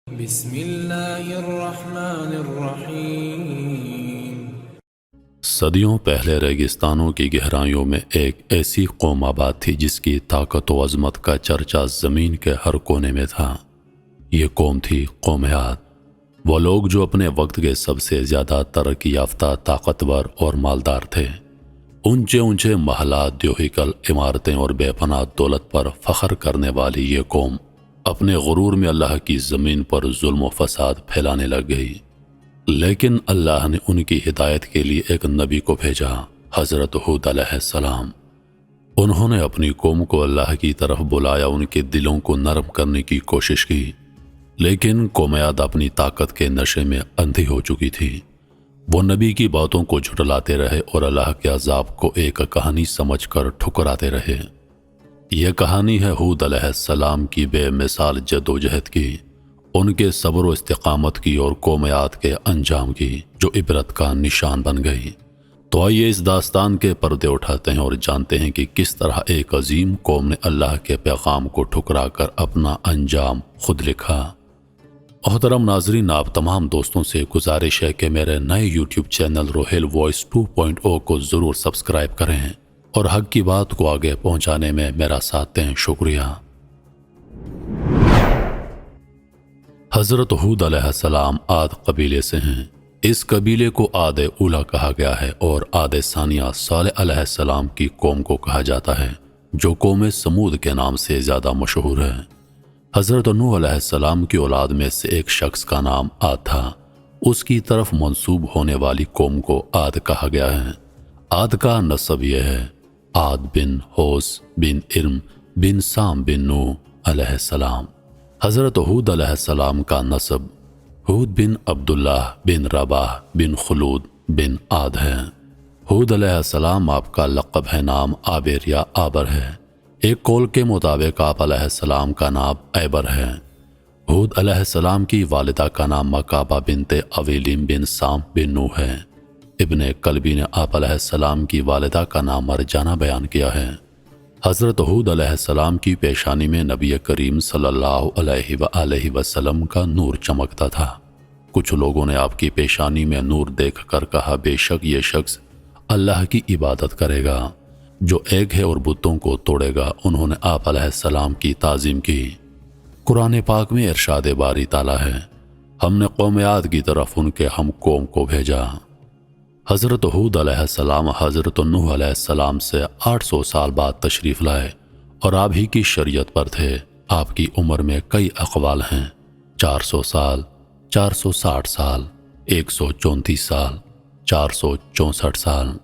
بسم اللہ الرحمن الرحیم۔ صدیوں پہلے ریگستانوں کی گہرائیوں میں ایک ایسی قوم آباد تھی جس کی طاقت و عظمت کا چرچا زمین کے ہر کونے میں تھا۔ یہ قوم تھی قوم عاد، وہ لوگ جو اپنے وقت کے سب سے زیادہ ترقی یافتہ، طاقتور اور مالدار تھے۔ اونچے اونچے محلات، دیوہیکل عمارتیں اور بے پناہ دولت پر فخر کرنے والی یہ قوم اپنے غرور میں اللہ کی زمین پر ظلم و فساد پھیلانے لگ گئی۔ لیکن اللہ نے ان کی ہدایت کے لیے ایک نبی کو بھیجا، حضرت ہود علیہ السلام۔ انہوں نے اپنی قوم کو اللہ کی طرف بلایا، ان کے دلوں کو نرم کرنے کی کوشش کی، لیکن قوم عاد اپنی طاقت کے نشے میں اندھی ہو چکی تھی۔ وہ نبی کی باتوں کو جھٹلاتے رہے اور اللہ کے عذاب کو ایک کہانی سمجھ کر ٹھکراتے رہے۔ یہ کہانی ہے ہود علیہ السلام کی بے مثال جدوجہد کی، ان کے صبر و استقامت کی اور قوم عاد کے انجام کی، جو عبرت کا نشان بن گئی۔ تو آئیے اس داستان کے پردے اٹھاتے ہیں اور جانتے ہیں کہ کس طرح ایک عظیم قوم نے اللہ کے پیغام کو ٹھکرا کر اپنا انجام خود لکھا۔ محترم ناظرین، آپ تمام دوستوں سے گزارش ہے کہ میرے نئے یوٹیوب چینل روہیل وائس 2.0 کو ضرور سبسکرائب کریں اور حق کی بات کو آگے پہنچانے میں میرا ساتھ دیں۔ شکریہ۔ حضرت ہود علیہ السلام عاد قبیلے سے ہیں۔ اس قبیلے کو عاد اولیٰ کہا گیا ہے اور عاد ثانیہ صالح علیہ السلام کی قوم کو کہا جاتا ہے، جو قوم سمود کے نام سے زیادہ مشہور ہے۔ حضرت نوح علیہ السلام کی اولاد میں سے ایک شخص کا نام عاد تھا، اس کی طرف منسوب ہونے والی قوم کو عاد کہا گیا ہے۔ عاد کا نسب یہ ہے: عاد بن ہوس بن ارم بن سام بن نوح علیہ السلام۔ حضرت ہود علیہ السلام کا نسب ہود بن عبداللہ بن رباح بن خلود بن عاد ہے۔ ہود علیہ السلام آپ کا لقب ہے، نام آبر یا آبر ہے۔ ایک قول کے مطابق آپ علیہ السلام کا نام ایبر ہے۔ ہود علیہ السلام کی والدہ کا نام مکابہ بنت اویلیم بن سام بن نوح ہے۔ ابن کلبی نے آپ علیہ السلام کی والدہ کا نام مرجانہ بیان کیا ہے۔ حضرت ہود علیہ السلام کی پیشانی میں نبی کریم صلی اللہ علیہ وآلہ وسلم کا نور چمکتا تھا۔ کچھ لوگوں نے آپ کی پیشانی میں نور دیکھ کر کہا، بے شک یہ شخص اللہ کی عبادت کرے گا جو ایک ہے اور بتوں کو توڑے گا۔ انہوں نے آپ علیہ السلام کی تعظیم کی۔ قرآن پاک میں ارشاد باری تعالیٰ ہے، ہم نے قوم عاد کی طرف ان کے ہم قوم کو بھیجا۔ حضرت ہود علیہ السلام حضرت نوح علیہ السلام سے 800 سال بعد تشریف لائے اور آپ ہی کی شریعت پر تھے۔ آپ کی عمر میں کئی اقوال ہیں: 400 سال، 460 سال، 134 سال، 464 سال،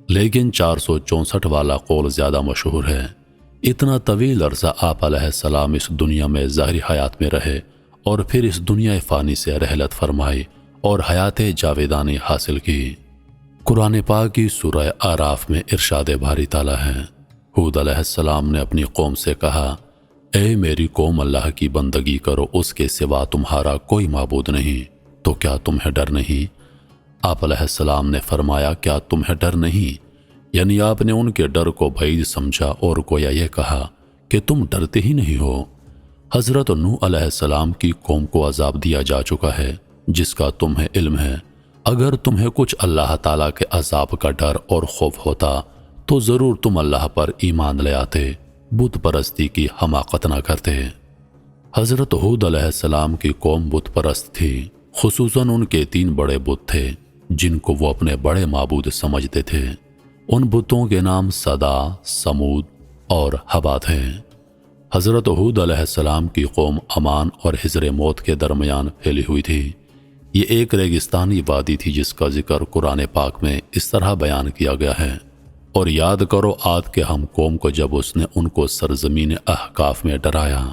لیکن 464 والا قول زیادہ مشہور ہے۔ اتنا طویل عرصہ آپ علیہ السلام اس دنیا میں ظاہری حیات میں رہے اور پھر اس دنیا فانی سے رحلت فرمائی اور حیات جاویدانی حاصل کی۔ قرآن پاک کی سورہ اعراف میں ارشاد باری تعالیٰ ہے، ہود علیہ السلام نے اپنی قوم سے کہا، اے میری قوم، اللہ کی بندگی کرو، اس کے سوا تمہارا کوئی معبود نہیں، تو کیا تمہیں ڈر نہیں؟ آپ علیہ السلام نے فرمایا، کیا تمہیں ڈر نہیں؟ یعنی آپ نے ان کے ڈر کو بعید سمجھا اور گویا یہ کہا کہ تم ڈرتے ہی نہیں ہو۔ حضرت نوح علیہ السلام کی قوم کو عذاب دیا جا چکا ہے جس کا تمہیں علم ہے۔ اگر تمہیں کچھ اللہ تعالیٰ کے عذاب کا ڈر اور خوف ہوتا تو ضرور تم اللہ پر ایمان لے آتے، بت پرستی کی حماقت نہ کرتے۔ حضرت ہود علیہ السلام کی قوم بت پرست تھی، خصوصاً ان کے 3 بڑے بت تھے جن کو وہ اپنے بڑے معبود سمجھتے تھے۔ ان بتوں کے نام صدا، سمود اور حبا تھے۔ حضرت ہود علیہ السلام کی قوم امان اور حضر موت کے درمیان پھیلی ہوئی تھی۔ یہ ایک ریگستانی وادی تھی جس کا ذکر قرآن پاک میں اس طرح بیان کیا گیا ہے، اور یاد کرو عاد کے ہم قوم کو جب اس نے ان کو سرزمین احقاف میں ڈرایا۔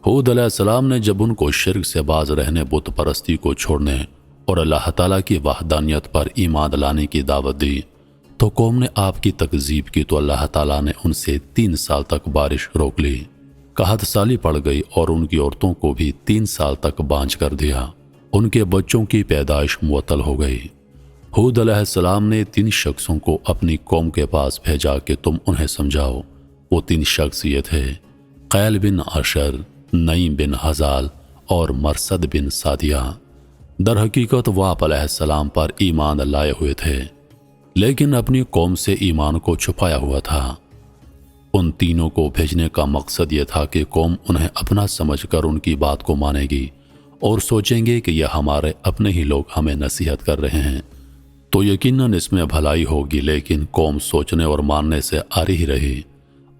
ہود علیہ السلام نے جب ان کو شرک سے باز رہنے، بت پرستی کو چھوڑنے اور اللہ تعالیٰ کی وحدانیت پر ایمان لانے کی دعوت دی تو قوم نے آپ کی تکذیب کی، تو اللہ تعالیٰ نے ان سے 3 سال تک بارش روک لی، قحط سالی پڑ گئی اور ان کی عورتوں کو بھی 3 سال تک بانجھ کر دیا۔ ان کے بچوں کی پیدائش معطل ہو گئی۔ ہود علیہ السلام نے 3 شخصوں کو اپنی قوم کے پاس بھیجا کہ تم انہیں سمجھاؤ۔ وہ 3 شخص یہ تھے: قیل بن عشر، نعیم بن حزال اور مرسد بن سادیہ۔ در حقیقت وہ آپ علیہ السلام پر ایمان لائے ہوئے تھے، لیکن اپنی قوم سے ایمان کو چھپایا ہوا تھا۔ ان تینوں کو بھیجنے کا مقصد یہ تھا کہ قوم انہیں اپنا سمجھ کر ان کی بات کو مانے گی اور سوچیں گے کہ یہ ہمارے اپنے ہی لوگ ہمیں نصیحت کر رہے ہیں، تو یقیناً اس میں بھلائی ہوگی، لیکن قوم سوچنے اور ماننے سے آری ہی رہی۔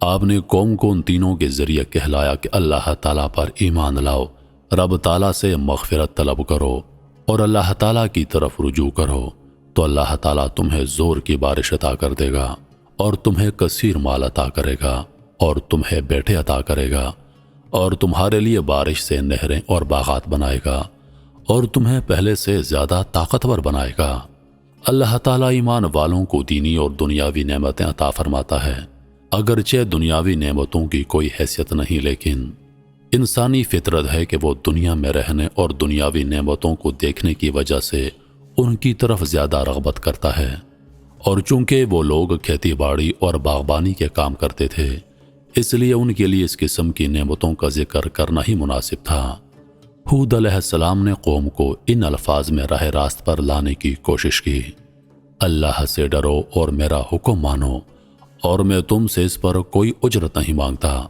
آپ نے قوم کو ان تینوں کے ذریعے کہلایا کہ اللہ تعالیٰ پر ایمان لاؤ، رب تعالیٰ سے مغفرت طلب کرو اور اللہ تعالیٰ کی طرف رجوع کرو، تو اللہ تعالیٰ تمہیں زور کی بارش عطا کر دے گا اور تمہیں کثیر مال عطا کرے گا اور تمہیں بیٹے عطا کرے گا اور تمہارے لیے بارش سے نہریں اور باغات بنائے گا اور تمہیں پہلے سے زیادہ طاقتور بنائے گا۔ اللہ تعالیٰ ایمان والوں کو دینی اور دنیاوی نعمتیں عطا فرماتا ہے، اگرچہ دنیاوی نعمتوں کی کوئی حیثیت نہیں، لیکن انسانی فطرت ہے کہ وہ دنیا میں رہنے اور دنیاوی نعمتوں کو دیکھنے کی وجہ سے ان کی طرف زیادہ رغبت کرتا ہے، اور چونکہ وہ لوگ کھیتی باڑی اور باغبانی کے کام کرتے تھے، اس لیے ان کے لیے اس قسم کی نعمتوں کا ذکر کرنا ہی مناسب تھا۔ ہود علیہ السلام نے قوم کو ان الفاظ میں راہ راست پر لانے کی کوشش کی: اللہ سے ڈرو اور میرا حکم مانو، اور میں تم سے اس پر کوئی اجرت نہیں مانگتا،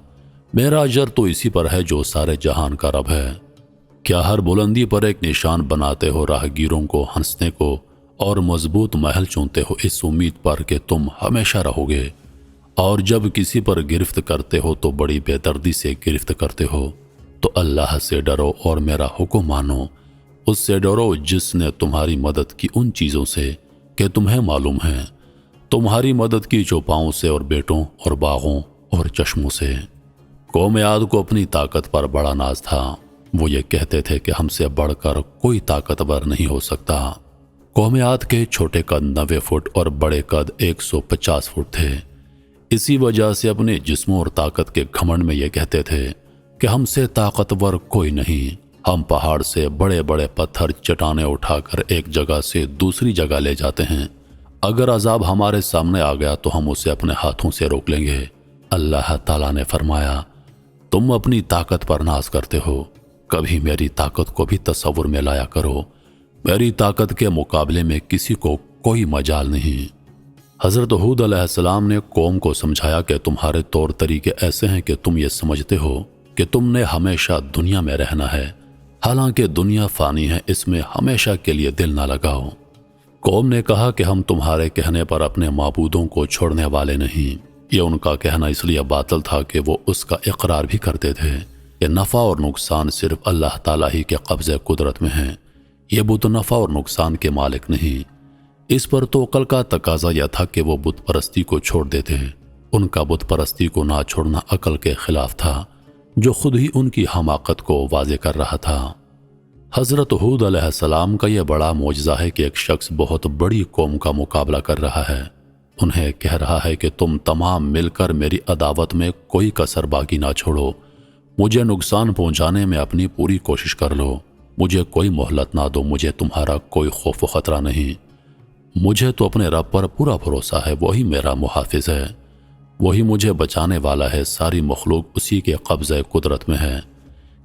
میرا اجر تو اسی پر ہے جو سارے جہان کا رب ہے۔ کیا ہر بلندی پر ایک نشان بناتے ہو راہ گیروں کو ہنسنے کو اور مضبوط محل چنتے ہو اس امید پر کہ تم ہمیشہ رہو گے، اور جب کسی پر گرفت کرتے ہو تو بڑی بے دردی سے گرفت کرتے ہو؟ تو اللہ سے ڈرو اور میرا حکم مانو، اس سے ڈرو جس نے تمہاری مدد کی ان چیزوں سے کہ تمہیں معلوم ہے، تمہاری مدد کی چوپاؤں سے اور بیٹوں اور باغوں اور چشموں سے۔ قوم عاد کو اپنی طاقت پر بڑا ناز تھا، وہ یہ کہتے تھے کہ ہم سے بڑھ کر کوئی طاقتور نہیں ہو سکتا۔ قوم عاد کے چھوٹے قد 90 فٹ اور بڑے قد 150 فٹ تھے، اسی وجہ سے اپنے جسموں اور طاقت کے گھمنڈ میں یہ کہتے تھے کہ ہم سے طاقتور کوئی نہیں، ہم پہاڑ سے بڑے بڑے پتھر چٹانیں اٹھا کر ایک جگہ سے دوسری جگہ لے جاتے ہیں، اگر عذاب ہمارے سامنے آ گیا تو ہم اسے اپنے ہاتھوں سے روک لیں گے۔ اللہ تعالیٰ نے فرمایا، تم اپنی طاقت پر ناز کرتے ہو، کبھی میری طاقت کو بھی تصور میں لایا کرو، میری طاقت کے مقابلے میں کسی کو کوئی مجال نہیں۔ حضرت ہود علیہ السلام نے قوم کو سمجھایا کہ تمہارے طور طریقے ایسے ہیں کہ تم یہ سمجھتے ہو کہ تم نے ہمیشہ دنیا میں رہنا ہے، حالانکہ دنیا فانی ہے، اس میں ہمیشہ کے لیے دل نہ لگاؤ۔ قوم نے کہا کہ ہم تمہارے کہنے پر اپنے معبودوں کو چھوڑنے والے نہیں۔ یہ ان کا کہنا اس لیے باطل تھا کہ وہ اس کا اقرار بھی کرتے تھے کہ نفع اور نقصان صرف اللہ تعالیٰ ہی کے قبضے قدرت میں ہیں، یہ بت نفع اور نقصان کے مالک نہیں۔ اس پر تو عقل کا تقاضا یہ تھا کہ وہ بت پرستی کو چھوڑ دیتے، ان کا بت پرستی کو نہ چھوڑنا عقل کے خلاف تھا، جو خود ہی ان کی حماقت کو واضح کر رہا تھا۔ حضرت ہود علیہ السلام کا یہ بڑا معجزہ ہے کہ ایک شخص بہت بڑی قوم کا مقابلہ کر رہا ہے، انہیں کہہ رہا ہے کہ تم تمام مل کر میری عداوت میں کوئی کسر باقی نہ چھوڑو، مجھے نقصان پہنچانے میں اپنی پوری کوشش کر لو، مجھے کوئی مہلت نہ دو، مجھے تمہارا کوئی خوف و خطرہ نہیں، مجھے تو اپنے رب پر پورا بھروسہ ہے، وہی میرا محافظ ہے، وہی مجھے بچانے والا ہے، ساری مخلوق اسی کے قبضے قدرت میں ہے،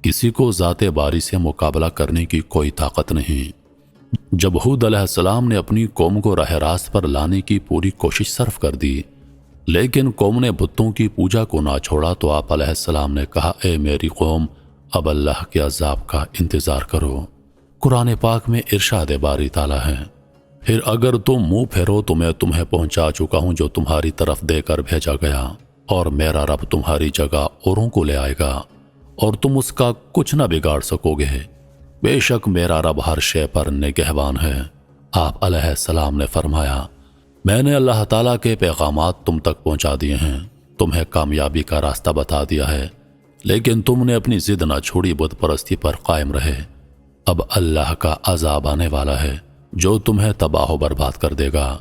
کسی کو ذات باری سے مقابلہ کرنے کی کوئی طاقت نہیں۔ جب ہود علیہ السلام نے اپنی قوم کو راہ راست پر لانے کی پوری کوشش صرف کر دی، لیکن قوم نے بتوں کی پوجا کو نہ چھوڑا، تو آپ علیہ السلام نے کہا، اے میری قوم، اب اللہ کے عذاب کا انتظار کرو۔ قرآن پاک میں ارشاد باری تعالیٰ ہے، پھر اگر تم منہ پھیرو تو میں تمہیں پہنچا چکا ہوں جو تمہاری طرف دے کر بھیجا گیا، اور میرا رب تمہاری جگہ اوروں کو لے آئے گا اور تم اس کا کچھ نہ بگاڑ سکو گے، بے شک میرا رب ہر شے پر نگہبان ہے۔ آپ علیہ السلام نے فرمایا، میں نے اللہ تعالیٰ کے پیغامات تم تک پہنچا دیے ہیں، تمہیں کامیابی کا راستہ بتا دیا ہے، لیکن تم نے اپنی ضد نہ چھوڑی، بت پرستی پر قائم رہے۔ اب اللہ کا عذاب آنے والا ہے جو تمہیں تباہ و برباد کر دے گا،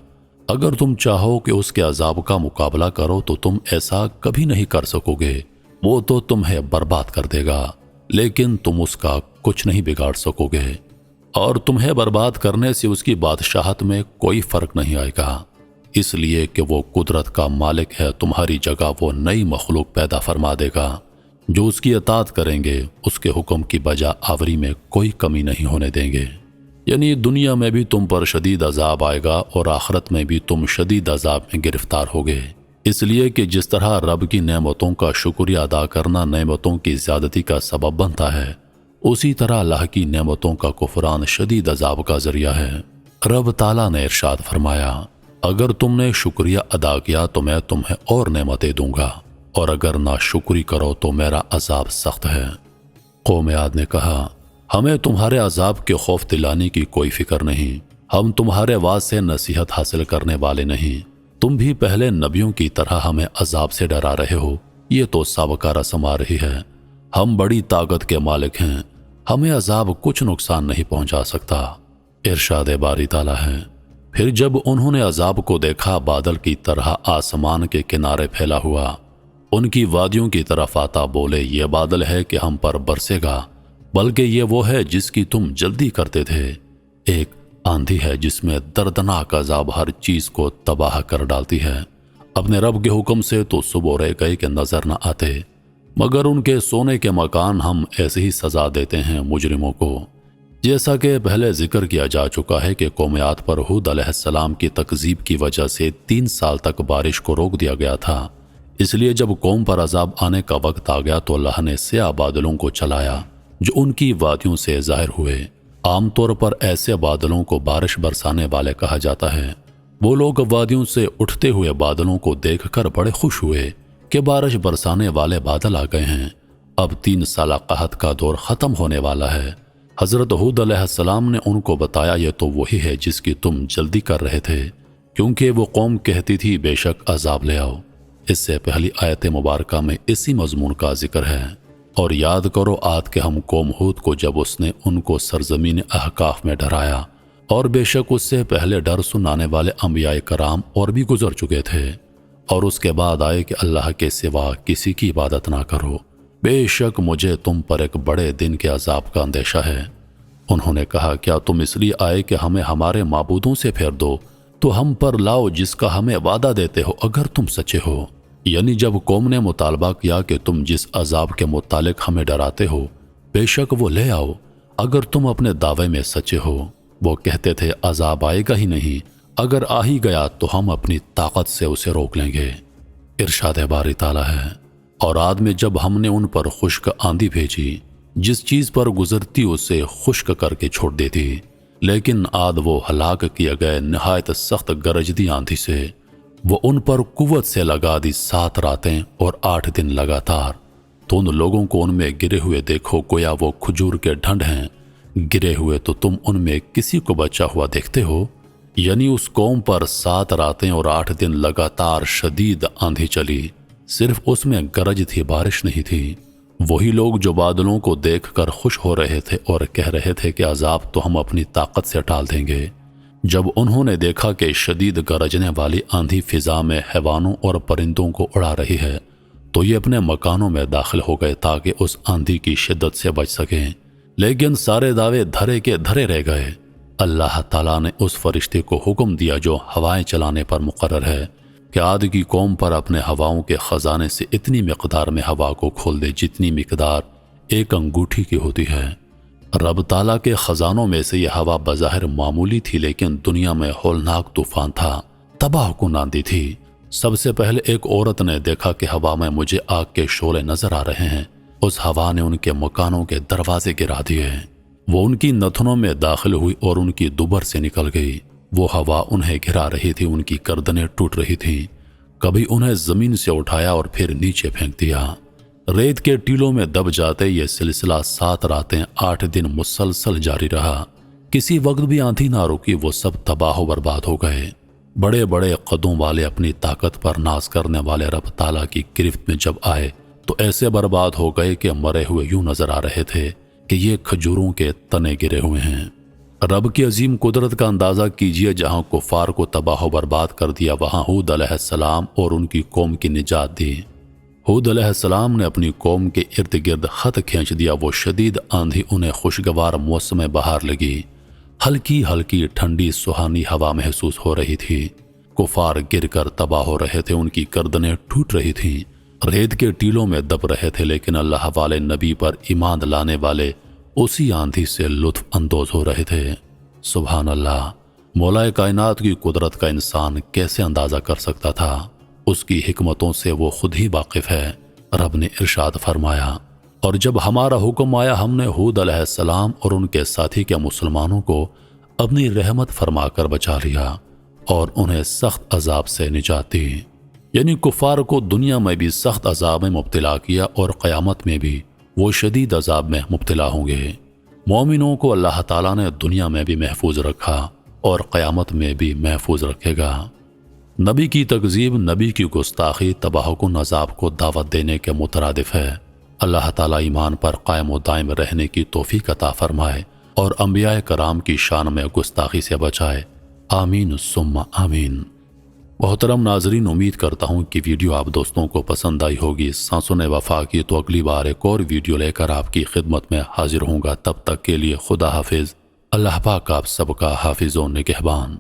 اگر تم چاہو کہ اس کے عذاب کا مقابلہ کرو تو تم ایسا کبھی نہیں کر سکو گے، وہ تو تمہیں برباد کر دے گا، لیکن تم اس کا کچھ نہیں بگاڑ سکو گے، اور تمہیں برباد کرنے سے اس کی بادشاہت میں کوئی فرق نہیں آئے گا، اس لیے کہ وہ قدرت کا مالک ہے، تمہاری جگہ وہ نئی مخلوق پیدا فرما دے گا جو اس کی اطاعت کریں گے اس کے حکم کی بجا آوری میں کوئی کمی نہیں ہونے دیں گے۔ یعنی دنیا میں بھی تم پر شدید عذاب آئے گا اور آخرت میں بھی تم شدید عذاب میں گرفتار ہوگے، اس لیے کہ جس طرح رب کی نعمتوں کا شکریہ ادا کرنا نعمتوں کی زیادتی کا سبب بنتا ہے، اسی طرح اللہ کی نعمتوں کا کفران شدید عذاب کا ذریعہ ہے۔ رب تعالیٰ نے ارشاد فرمایا، اگر تم نے شکریہ ادا کیا تو میں تمہیں اور نعمتیں دوں گا، اور اگر ناشکری کرو تو میرا عذاب سخت ہے۔ قوم عاد نے کہا، ہمیں تمہارے عذاب کے خوف دلانے کی کوئی فکر نہیں، ہم تمہارے واز سے نصیحت حاصل کرنے والے نہیں، تم بھی پہلے نبیوں کی طرح ہمیں عذاب سے ڈرا رہے ہو، یہ تو سابقہ رسم آ رہی ہے، ہم بڑی طاقت کے مالک ہیں، ہمیں عذاب کچھ نقصان نہیں پہنچا سکتا۔ ارشاد باری تعالیٰ ہے، پھر جب انہوں نے عذاب کو دیکھا بادل کی طرح آسمان کے کنارے پھیلا ہوا، ان کی وادیوں کی طرف آتا بولے، یہ بادل ہے کہ ہم پر برسے گا، بلکہ یہ وہ ہے جس کی تم جلدی کرتے تھے۔ ایک آندھی ہے جس میں دردناک عذاب ہر چیز کو تباہ کر ڈالتی ہے، اپنے رب کے حکم سے تو صبح رہ گئے کہ نظر نہ آتے، مگر ان کے سونے کے مکان ہم ایسے ہی سزا دیتے ہیں مجرموں کو۔ جیسا کہ پہلے ذکر کیا جا چکا ہے کہ قوم عاد پر ہود علیہ السلام کی تکذیب کی وجہ سے 3 سال تک بارش کو روک دیا گیا تھا، اس لیے جب قوم پر عذاب آنے کا وقت آ گیا تو اللہ نے سیاہ بادلوں کو چلایا جو ان کی وادیوں سے ظاہر ہوئے۔ عام طور پر ایسے بادلوں کو بارش برسانے والے کہا جاتا ہے۔ وہ لوگ وادیوں سے اٹھتے ہوئے بادلوں کو دیکھ کر بڑے خوش ہوئے کہ بارش برسانے والے بادل آ گئے ہیں، اب 3 سالہ قحط کا دور ختم ہونے والا ہے۔ حضرت ہود علیہ السلام نے ان کو بتایا، یہ تو وہی ہے جس کی تم جلدی کر رہے تھے، کیونکہ وہ قوم کہتی تھی بے شک عذاب لے آؤ۔ اس سے پہلی آیت مبارکہ میں اسی مضمون کا ذکر ہے۔ اور یاد کرو عاد کے ہم قوم ہود کو جب اس نے ان کو سرزمین احقاف میں ڈرایا، اور بے شک اس سے پہلے ڈر سنانے والے انبیاء کرام اور بھی گزر چکے تھے، اور اس کے بعد آئے کہ اللہ کے سوا کسی کی عبادت نہ کرو، بے شک مجھے تم پر ایک بڑے دن کے عذاب کا اندیشہ ہے۔ انہوں نے کہا، کیا تم اس لیے آئے کہ ہمیں ہمارے معبودوں سے پھیر دو تو ہم پر لاؤ جس کا ہمیں وعدہ دیتے ہو اگر تم سچے ہو۔ یعنی جب قوم نے مطالبہ کیا کہ تم جس عذاب کے متعلق ہمیں ڈراتے ہو بے شک وہ لے آؤ اگر تم اپنے دعوے میں سچے ہو، وہ کہتے تھے عذاب آئے گا ہی نہیں، اگر آ ہی گیا تو ہم اپنی طاقت سے اسے روک لیں گے۔ ارشاد باری تعالیٰ ہے، اور عاد میں جب ہم نے ان پر خشک آندھی بھیجی، جس چیز پر گزرتی اسے خشک کر کے چھوڑ دیتی، لیکن عاد وہ ہلاک کیے گئے نہایت سخت گرجتی آندھی سے، وہ ان پر قوت سے لگا دی 7 راتیں اور 8 دن لگاتار۔ تو ان لوگوں کو ان میں گرے ہوئے دیکھو گویا وہ کھجور کے ڈھنڈ ہیں، گرے ہوئے تو تم ان میں کسی کو بچا ہوا دیکھتے ہو؟ یعنی اس قوم پر 7 راتیں اور 8 دن لگاتار شدید آندھی چلی، صرف اس میں گرج تھی، بارش نہیں تھی۔ وہی لوگ جو بادلوں کو دیکھ کر خوش ہو رہے تھے اور کہہ رہے تھے کہ عذاب تو ہم اپنی طاقت سے ٹال دیں گے، جب انہوں نے دیکھا کہ شدید گرجنے والی آندھی فضا میں حیوانوں اور پرندوں کو اڑا رہی ہے تو یہ اپنے مکانوں میں داخل ہو گئے تاکہ اس آندھی کی شدت سے بچ سکیں، لیکن سارے دعوے دھرے کے دھرے رہ گئے۔ اللہ تعالیٰ نے اس فرشتے کو حکم دیا جو ہوائیں چلانے پر مقرر ہے کہ عاد کی قوم پر اپنے ہواؤں کے خزانے سے اتنی مقدار میں ہوا کو کھول دے جتنی مقدار ایک انگوٹھی کی ہوتی ہے۔ رب تعالیٰ کے خزانوں میں سے یہ ہوا بظاہر معمولی تھی، لیکن دنیا میں ہولناک طوفان تھا، تباہ کن آندھی تھی۔ سب سے پہلے ایک عورت نے دیکھا کہ ہوا میں مجھے آگ کے شعلے نظر آ رہے ہیں، اس ہوا نے ان کے مکانوں کے دروازے گرا دیے، وہ ان کی نتنوں میں داخل ہوئی اور ان کی دوبر سے نکل گئی۔ وہ ہوا انہیں گرا رہی تھی، ان کی گردنیں ٹوٹ رہی تھیں، کبھی انہیں زمین سے اٹھایا اور پھر نیچے پھینک دیا، ریت کے ٹیلوں میں دب جاتے۔ یہ سلسلہ 7 راتیں 8 دن مسلسل جاری رہا، کسی وقت بھی آندھی نہ رکی، وہ سب تباہ و برباد ہو گئے۔ بڑے بڑے قدوں والے اپنی طاقت پر ناز کرنے والے رب تعالیٰ کی گرفت میں جب آئے تو ایسے برباد ہو گئے کہ مرے ہوئے یوں نظر آ رہے تھے کہ یہ کھجوروں کے تنے گرے ہوئے ہیں۔ رب کی عظیم قدرت کا اندازہ کیجئے، جہاں کفار کو تباہ و برباد کر دیا وہاں ہود علیہ السلام اور ان کی قوم کی نجات دی۔ ہود علیہ السلام نے اپنی قوم کے ارد گرد خط کھینچ دیا، وہ شدید آندھی انہیں خوشگوار موسم بہار لگی، ہلکی ہلکی ٹھنڈی سہانی ہوا محسوس ہو رہی تھی۔ کفار گر کر تباہ ہو رہے تھے، ان کی گردنیں ٹوٹ رہی تھیں، ریت کے ٹیلوں میں دب رہے تھے، لیکن اللہ والے نبی پر ایمان لانے والے اسی آندھی سے لطف اندوز ہو رہے تھے۔ سبحان اللہ، مولا کائنات کی قدرت کا انسان کیسے اندازہ کر سکتا تھا؟ اس کی حکمتوں سے وہ خود ہی واقف ہے۔ رب نے ارشاد فرمایا، اور جب ہمارا حکم آیا ہم نے ہود علیہ السلام اور ان کے ساتھی کے مسلمانوں کو اپنی رحمت فرما کر بچا لیا اور انہیں سخت عذاب سے نجات دی، یعنی کفار کو دنیا میں بھی سخت عذاب میں مبتلا کیا اور قیامت میں بھی وہ شدید عذاب میں مبتلا ہوں گے۔ مومنوں کو اللہ تعالیٰ نے دنیا میں بھی محفوظ رکھا اور قیامت میں بھی محفوظ رکھے گا۔ نبی کی تکذیب، نبی کی گستاخی تباہ کن عذاب کو دعوت دینے کے مترادف ہے۔ اللہ تعالیٰ ایمان پر قائم و دائم رہنے کی توفیق عطا فرمائے اور انبیاء کرام کی شان میں گستاخی سے بچائے، آمین ثم آمین۔ محترم ناظرین، امید کرتا ہوں کہ ویڈیو آپ دوستوں کو پسند آئی ہوگی۔ سانسوں وفا کی تو اگلی بار ایک اور ویڈیو لے کر آپ کی خدمت میں حاضر ہوں گا۔ تب تک کے لیے خدا حافظ۔ اللہ پاک آپ سب کا حافظ و نگہبان۔